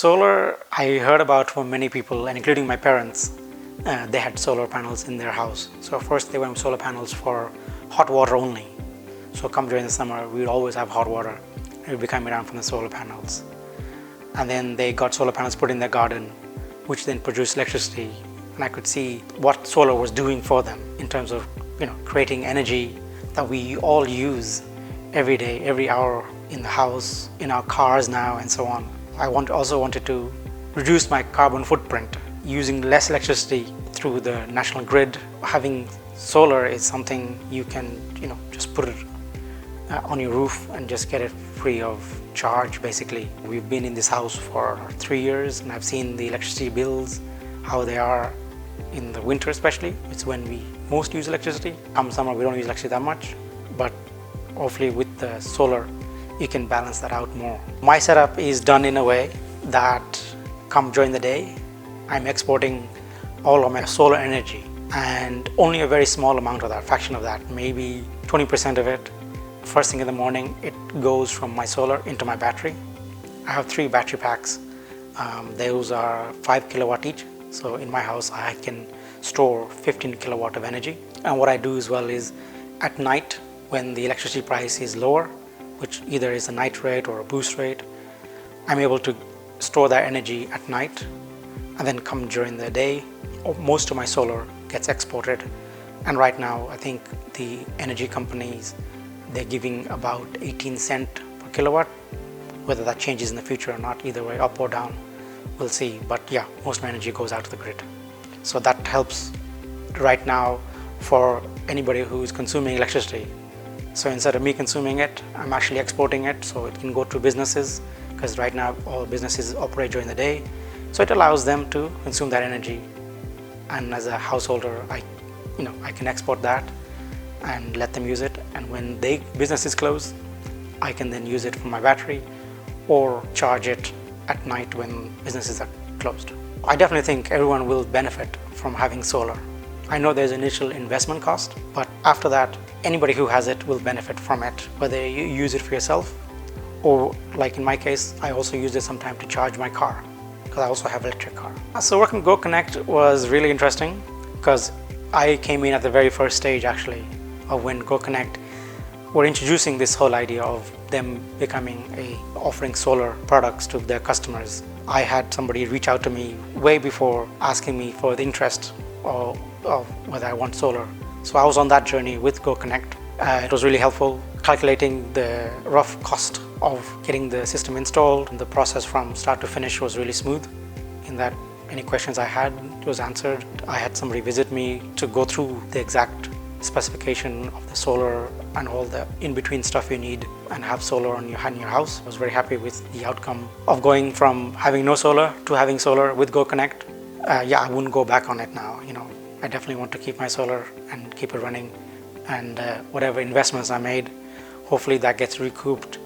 Solar, I heard about from many people, and including my parents. They had solar panels in their house. So first they went with solar panels for hot water only. So come during the summer, we would always have hot water. It would be coming down from the solar panels. And then they got solar panels put in their garden, which then produced electricity. And I could see what solar was doing for them in terms of, creating energy that we all use every day, every hour in the house, in our cars now, and so on. I also wanted to reduce my carbon footprint using less electricity through the national grid. Having solar is something you can, just put it on your roof and just get it free of charge, basically. We've been in this house for 3 years, and I've seen the electricity bills, how they are in the winter especially. It's when we most use electricity. Come summer, we don't use electricity that much, but hopefully with the solar, you can balance that out more. My setup is done in a way that come during the day, I'm exporting all of my solar energy, and only a very small amount of that, fraction of that, maybe 20% of it, first thing in the morning, it goes from my solar into my battery. I have 3 battery packs. Those are 5 kilowatt each. So in my house, I can store 15 kilowatt of energy. And what I do as well is at night, when the electricity price is lower, which either is a night rate or a boost rate, I'm able to store that energy at night, and then come during the day, most of my solar gets exported. And right now, I think the energy companies, they're giving about 18 cents per kilowatt. Whether that changes in the future or not, either way, up or down, we'll see. But yeah, most of my energy goes out to the grid. So that helps right now for anybody who's consuming electricity. So instead of me consuming it, I'm actually exporting it so it can go to businesses, because right now all businesses operate during the day. So it allows them to consume that energy. And as a householder, I can export that and let them use it. And when businesses close, I can then use it for my battery or charge it at night when businesses are closed. I definitely think everyone will benefit from having solar. I know there's initial investment cost, but after that, anybody who has it will benefit from it, whether you use it for yourself or, like in my case, I also use it sometimes to charge my car, because I also have an electric car. So working with GoKonnect was really interesting, because I came in at the very first stage actually of when GoKonnect were introducing this whole idea of them offering solar products to their customers. I had somebody reach out to me way before asking me for the interest of whether I want solar. So I was on that journey with GoKonnect. It was really helpful calculating the rough cost of getting the system installed. The process from start to finish was really smooth, in that any questions I had was answered. I had somebody visit me to go through the exact specification of the solar and all the in-between stuff you need and have solar in your house. I was very happy with the outcome of going from having no solar to having solar with GoKonnect. I wouldn't go back on it now. I definitely want to keep my solar and keep it running, and whatever investments I made, hopefully that gets recouped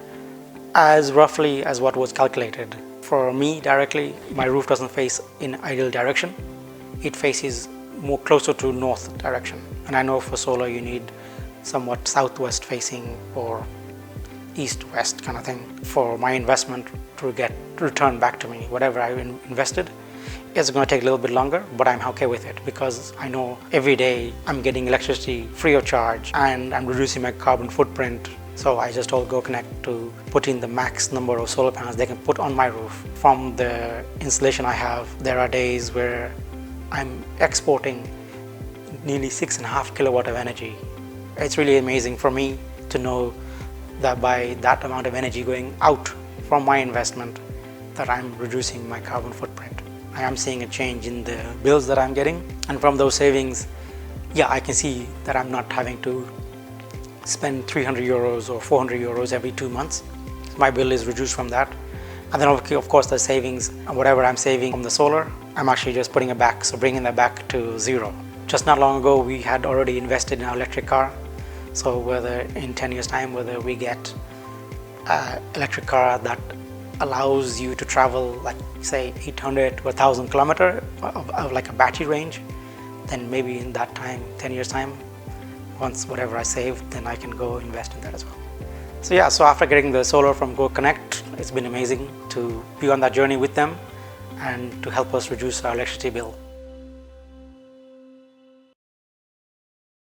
as roughly as what was calculated. For me directly, my roof doesn't face in ideal direction. It faces more closer to north direction. And I know for solar you need somewhat southwest facing or east-west kind of thing for my investment to get returned back to me. Whatever I invested, it's going to take a little bit longer, but I'm okay with it, because I know every day I'm getting electricity free of charge and I'm reducing my carbon footprint. So I just told GoKonnect to put in the max number of solar panels they can put on my roof. From the installation I have, there are days where I'm exporting nearly 6.5 kilowatt of energy. It's really amazing for me to know that by that amount of energy going out from my investment, that I'm reducing my carbon footprint. I am seeing a change in the bills that I'm getting, and from those savings, I can see that I'm not having to spend 300 euros or 400 euros every 2 months. My bill is reduced from that. And then of course the savings, whatever I'm saving from the solar, I'm actually just putting it back, so bringing that back to zero. Just not long ago, we had already invested in our electric car. So whether in 10 years time, whether we get an electric car that allows you to travel like say 800 to 1,000 kilometers of like a battery range, then maybe in that time, 10 years time, once whatever I save, then I can go invest in that as well. So after getting the solar from GoKonnect, it's been amazing to be on that journey with them and to help us reduce our electricity bill.